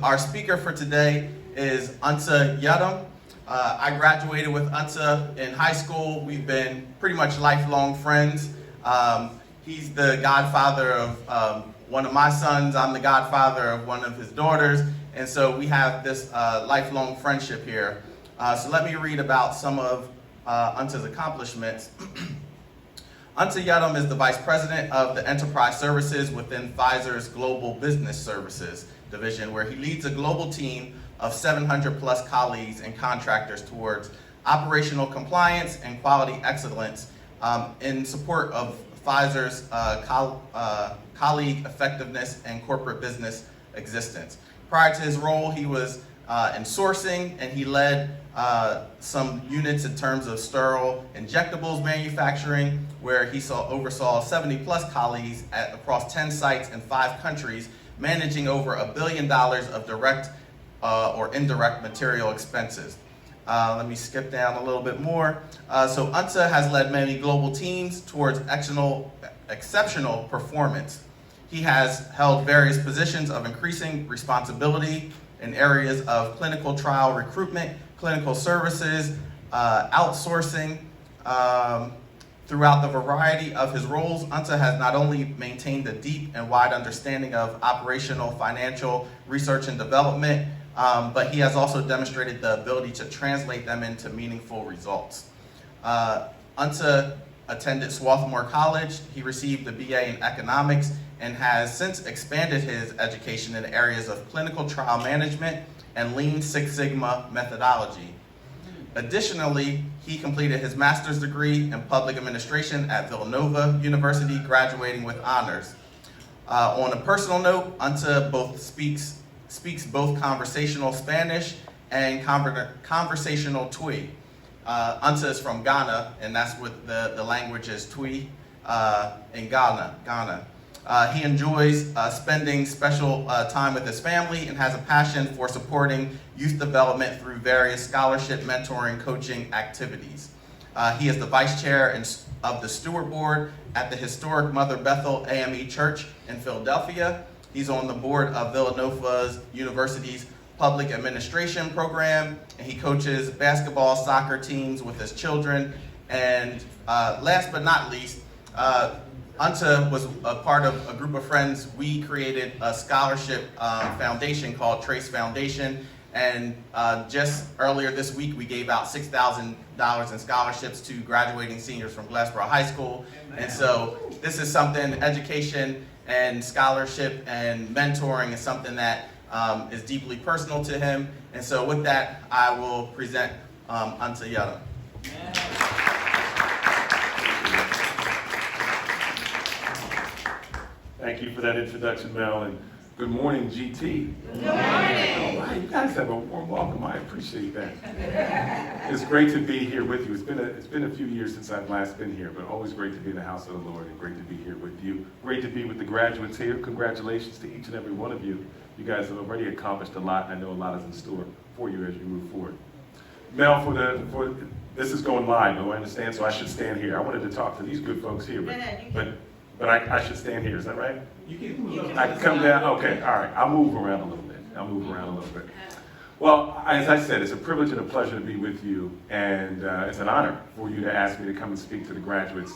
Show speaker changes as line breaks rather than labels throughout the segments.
Our speaker for today is Ansa Yiadom. I graduated with Ansa in high school. We've been pretty much lifelong friends. He's the godfather of one of my sons. I'm the godfather of one of his daughters. And so we have this lifelong friendship here. So let me read about some of Ansa's accomplishments. Ansa Yiadom is the Vice President of the Enterprise Services within Pfizer's Global Business Services division, where he leads a global team of 700 plus colleagues and contractors towards operational compliance and quality excellence in support of Pfizer's colleague effectiveness and corporate business existence. Prior to his role, he was in sourcing, and he led some units in terms of sterile injectables manufacturing, where he oversaw 70 plus colleagues across 10 sites in 5 countries, managing over $1 billion of direct or indirect material expenses. Let me skip down a little bit more. So Ansa has led many global teams towards exceptional performance. He has held various positions of increasing responsibility in areas of clinical trial recruitment, clinical services, outsourcing. Throughout the variety of his roles, Ansa has not only maintained a deep and wide understanding of operational, financial, research and development, but he has also demonstrated the ability to translate them into meaningful results. Ansa attended Swarthmore College. He received a BA in economics and has since expanded his education in areas of clinical trial management and Lean Six Sigma methodology. Additionally, he completed his master's degree in public administration at Villanova University, graduating with honors. On a personal note, Ansa speaks both conversational Spanish and conversational Twi. Ansa is from Ghana, and that's what the language is, Twi, in Ghana. He enjoys spending special time with his family and has a passion for supporting youth development through various scholarship, mentoring, coaching activities. He is the vice chair of the steward board at the historic Mother Bethel AME Church in Philadelphia. He's on the board of Villanova University's public administration program, and he coaches basketball, soccer teams with his children. And last but not least, Ansa was a part of a group of friends. We created a scholarship foundation called Trace Foundation, and just earlier this week we gave out $6,000 in scholarships to graduating seniors from Glassboro High School. And so this is something, education and scholarship and mentoring is something that is deeply personal to him. And so with that, I will present Ansa Yiadom.
Thank you for that introduction, Mel, and good morning, GT.
Good morning.
All right, you guys have a warm welcome. I appreciate that. It's great to be here with you. It's been a few years since I've last been here, but always great to be in the house of the Lord and great to be here with you. Great to be with the graduates here. Congratulations to each and every one of you. You guys have already accomplished a lot. I know a lot is in store for you as you move forward. Mel, this is going live, though, I understand, so I should stand here. I wanted to talk to these good folks here, but I should stand here, is that right?
You can
I can come down? Okay, all right. I'll move around a little bit. Well, as I said, it's a privilege and a pleasure to be with you, and it's an honor for you to ask me to come and speak to the graduates.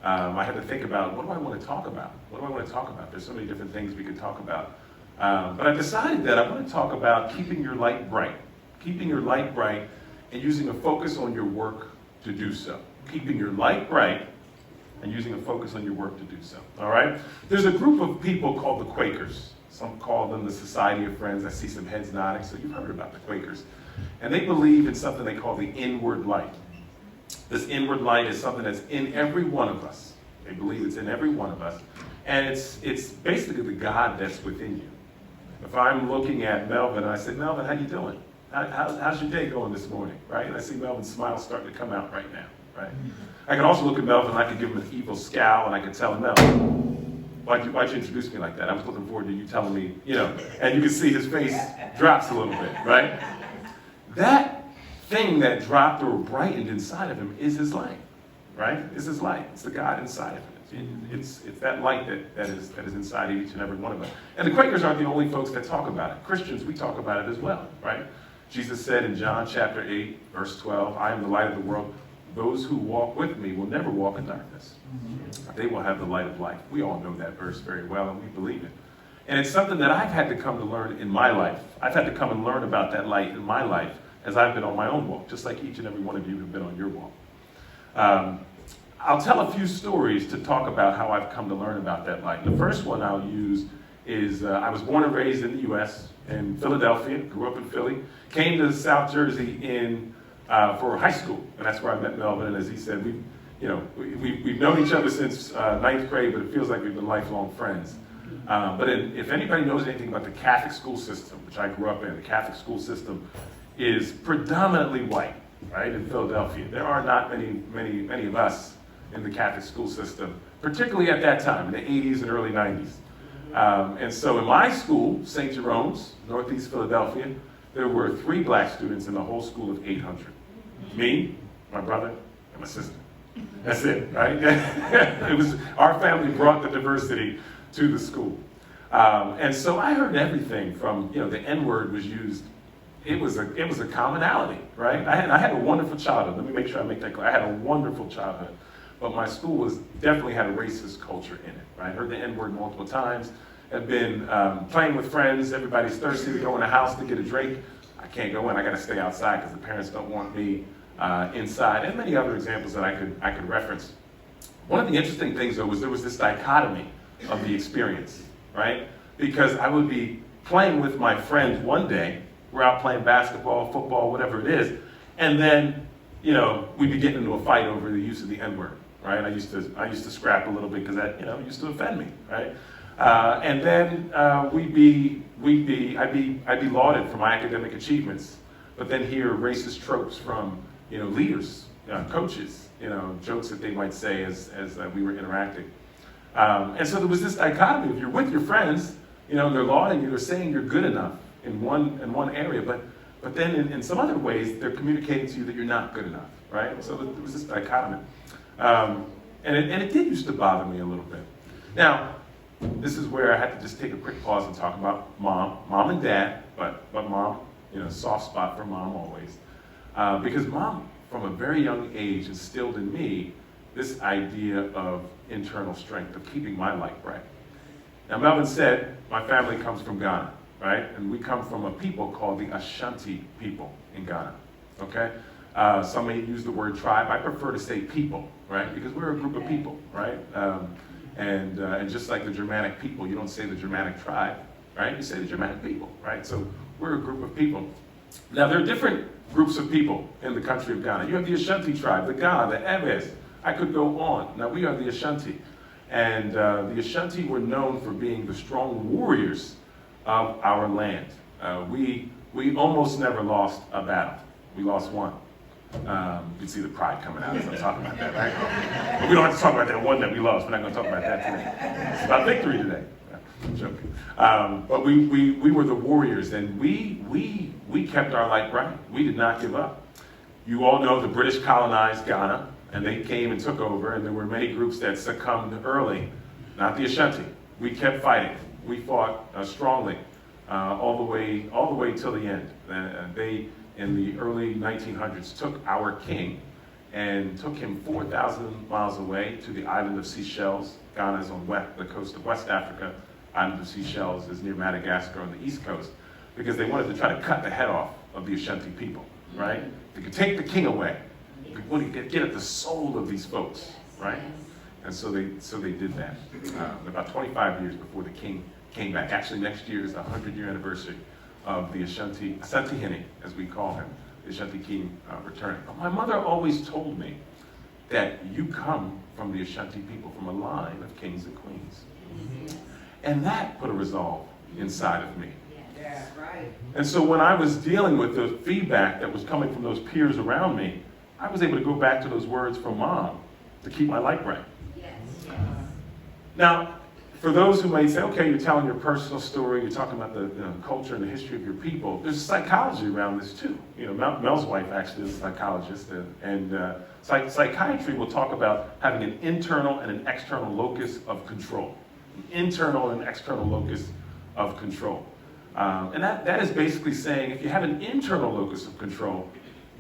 I had to think about, what do I want to talk about? There's so many different things we could talk about. But I decided that I want to talk about keeping your light bright. Keeping your light bright and using a focus on your work to do so. Keeping your light bright and using a focus on your work to do so, all right? There's a group of people called the Quakers. Some call them the Society of Friends. I see some heads nodding, so you've heard about the Quakers. And they believe in something they call the inward light. This inward light is something that's in every one of us. They believe it's in every one of us. And it's basically the God that's within you. If I'm looking at Melvin, and I say, Melvin, how you doing? How's your day going this morning, right? And I see Melvin's smile starting to come out right now, right? I can also look at Melvin and I could give him an evil scowl and I could tell him, Melvin, why'd you introduce me like that? I was looking forward to you telling me, and you can see his face drops a little bit, right? That thing that dropped or brightened inside of him is his light, right? It's his light. It's the God inside of him. It's that light that is inside each and every one of us. And the Quakers aren't the only folks that talk about it. Christians, we talk about it as well, right? Jesus said in John chapter 8, verse 12, I am the light of the world. Those who walk with me will never walk in darkness. They will have the light of life. We all know that verse very well, and we believe it. And it's something that I've had to come to learn in my life. I've had to come and learn about that light in my life as I've been on my own walk, just like each and every one of you have been on your walk. I'll tell a few stories to talk about how I've come to learn about that light. The first one I'll use is I was born and raised in the U.S., in Philadelphia, grew up in Philly, came to South Jersey for high school, and that's where I met Melvin. And as he said, we've known each other since ninth grade, but it feels like we've been lifelong friends. But if anybody knows anything about the Catholic school system, which I grew up in, the Catholic school system is predominantly white, right, in Philadelphia. There are not many of us in the Catholic school system, particularly at that time, in the 80s and early 90s. And so in my school, St. Jerome's, Northeast Philadelphia, there were 3 black students in the whole school of 800. Me, my brother, and my sister. That's it, right? It was, our family brought the diversity to the school. And so I heard everything from, the N-word was used. It was a commonality, right? I had a wonderful childhood. Let me make sure I make that clear. I had a wonderful childhood. But my school definitely had a racist culture in it, right? I heard the N-word multiple times. I've been playing with friends. Everybody's thirsty to go in the house to get a drink. I can't go in. I got to stay outside because the parents don't want me inside. And many other examples that I could reference. One of the interesting things, though, was there was this dichotomy of the experience, right? Because I would be playing with my friends one day. We're out playing basketball, football, whatever it is, and then, we'd be getting into a fight over the use of the N-word, right? I used to scrap a little bit because that, used to offend me, right? And then I'd be lauded for my academic achievements, but then hear racist tropes from, leaders, coaches, jokes that they might say as we were interacting. And so there was this dichotomy. If you're with your friends, they're lauding you, they're saying you're good enough in one area, but then in some other ways, they're communicating to you that you're not good enough, right? So there was this dichotomy. And it did used to bother me a little bit. Now, this is where I had to just take a quick pause and talk about mom and dad, but mom, soft spot for mom always. Because mom, from a very young age, instilled in me this idea of internal strength, of keeping my light bright. Now, Melvin said, my family comes from Ghana, right? And we come from a people called the Ashanti people in Ghana, okay? Some may use the word tribe. I prefer to say people, right? Because we're a group of people, right? And just like the Germanic people, you don't say the Germanic tribe, right? You say the Germanic people, right? So we're a group of people. Now, there are different groups of people in the country of Ghana. You have the Ashanti tribe, the Ga, the Ebes. I could go on. Now, we are the Ashanti. And the Ashanti were known for being the strong warriors of our land. We almost never lost a battle. We lost one. You can see the pride coming out as I'm talking about that, right? But we don't have to talk about that one that we lost. We're not going to talk about that today. It's about victory today. I'm joking. But we were the warriors, and we kept our light bright. We did not give up. You all know the British colonized Ghana, and they came and took over, and there were many groups that succumbed early. Not the Ashanti. We kept fighting. We fought strongly all the way till the end. They, in the early 1900s, took our king and took him 4,000 miles away to the island of Seychelles. Ghana is on the coast of West Africa. Island of Seychelles is near Madagascar on the east coast, because they wanted to try to cut the head off of the Ashanti people, right? They could take the king away. They wanted to get at the soul of these folks, right? And so they did that. About 25 years before the king came back. Actually, next year is the 100-year anniversary of the Ashanti Hene, as we call him, the Ashanti king returning. But my mother always told me that you come from the Ashanti people, from a line of kings and queens. Mm-hmm. And that put a resolve inside of me.
Yeah, right.
And so when I was dealing with the feedback that was coming from those peers around me, I was able to go back to those words from mom to keep my light bright.
Yes.
Now, for those who may say, okay, you're telling your personal story, you're talking about the culture and the history of your people, there's psychology around this too. Mel's wife actually is a psychologist, and psychiatry will talk about having an internal and an external locus of control. An internal and external locus of control. And that is basically saying if you have an internal locus of control,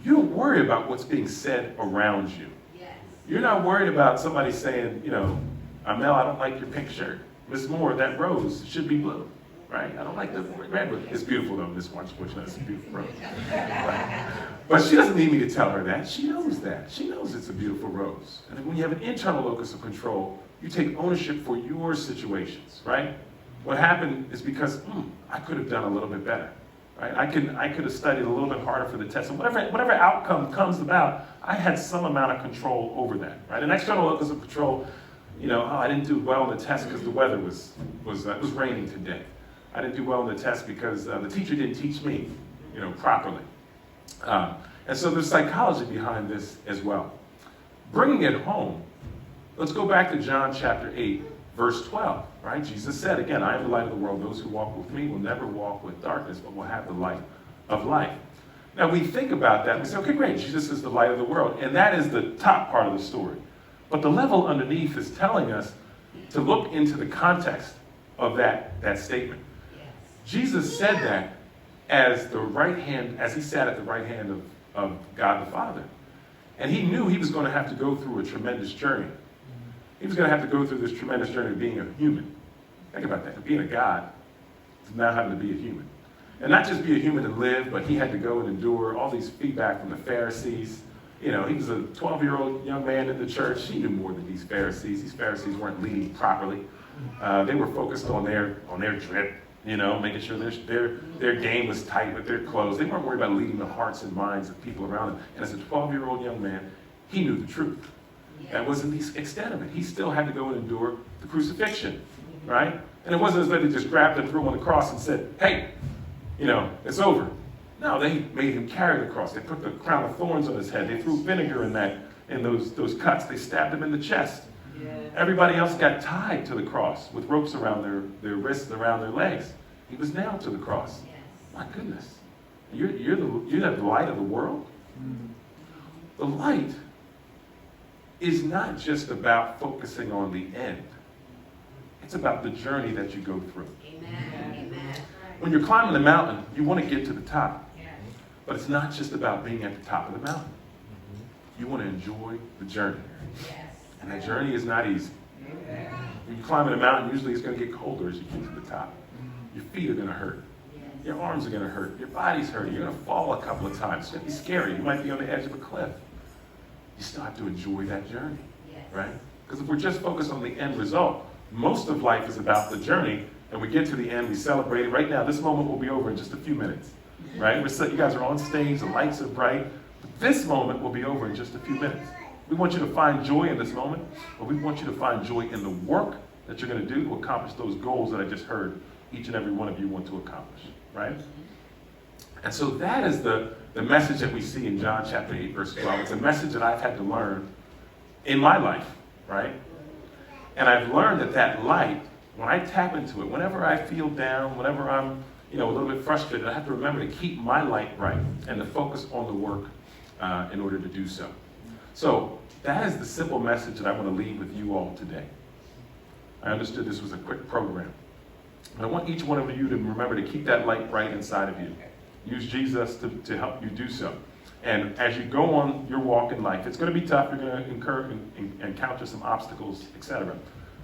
you don't worry about what's being said around you. Yes. You're not worried about somebody saying, Mel, I don't like your pink shirt. Miss Moore, that rose should be blue, right? I don't like the red rose. It's beautiful though, Miss March, it's a beautiful rose. But she doesn't need me to tell her that. She knows that. She knows it's a beautiful rose. And when you have an internal locus of control, you take ownership for your situations, right? What happened is because I could have done a little bit better, right? I could have studied a little bit harder for the test. And whatever outcome comes about, I had some amount of control over that, right? An external locus of control, I didn't do well in the test because the weather was raining today. I didn't do well in the test because the teacher didn't teach me, properly. And so there's psychology behind this as well. Bringing it home, let's go back to John chapter 8, verse 12, right? Jesus said, again, I am the light of the world. Those who walk with me will never walk with darkness, but will have the light of life. Now we think about that and we say, okay, great, Jesus is the light of the world. And that is the top part of the story. But the level underneath is telling us to look into the context of that statement. Yes. Jesus said that as he sat at the right hand of God the Father. And he knew he was going to have to go through a tremendous journey. He was going to have to go through this tremendous journey of being a human. Think about that. Being a God is now having to be a human. And not just be a human and live, but he had to go and endure all these feedback from the Pharisees. He was a 12-year-old young man in the church. He knew more than these Pharisees. These Pharisees weren't leading properly. They were focused on their drip, making sure their game was tight with their clothes. They weren't worried about leading the hearts and minds of people around them. And as a 12-year-old young man, he knew the truth. That wasn't the extent of it. He still had to go and endure the crucifixion, right? And it wasn't as though they just grabbed him, threw him on the cross and said, hey, it's over. No, they made him carry the cross. They put the crown of thorns on his head. They threw vinegar in those cuts. They stabbed him in the chest. Yeah. Everybody else got tied to the cross with ropes around their wrists, around their legs. He was nailed to the cross. Yes. My goodness. You're the light of the world? The light is not just about focusing on the end. It's about the journey that you go through. Amen. Amen. When you're climbing the mountain, you want to get to the top. But it's not just about being at the top of the mountain. You want to enjoy the journey. And that journey is not easy. When you're climbing a mountain, usually it's going to get colder as you get to the top. Your feet are going to hurt. Your arms are going to hurt. Your body's hurting. You're going to fall a couple of times. It's going to be scary. You might be on the edge of a cliff. You still have to enjoy that journey, right? Because if we're just focused on the end result, most of life is about the journey, and we get to the end, we celebrate it. Right now, this moment will be over in just a few minutes, right? You guys are on stage, the lights are bright. This moment will be over in just a few minutes. We want you to find joy in this moment, but we want you to find joy in the work that you're going to do to accomplish those goals that I just heard each and every one of you want to accomplish, right? And so that is the message that we see in John chapter 8, verse 12. It's a message that I've had to learn in my life, right? And I've learned that light, when I tap into it, whenever I feel down, whenever I'm a little bit frustrated, I have to remember to keep my light bright and to focus on the work in order to do so. So that is the simple message that I want to leave with you all today. I understood this was a quick program. But I want each one of you to remember to keep that light bright inside of you. Use Jesus to help you do so. And as you go on your walk in life, it's going to be tough. You're going to incur and encounter some obstacles, etc.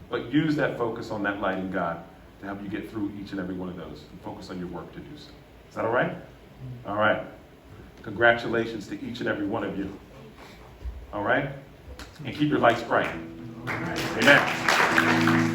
But use that focus on that light in God to help you get through each and every one of those and focus on your work to do so. Is that all right? All right. Congratulations to each and every one of you. All right? And keep your lights bright. Amen.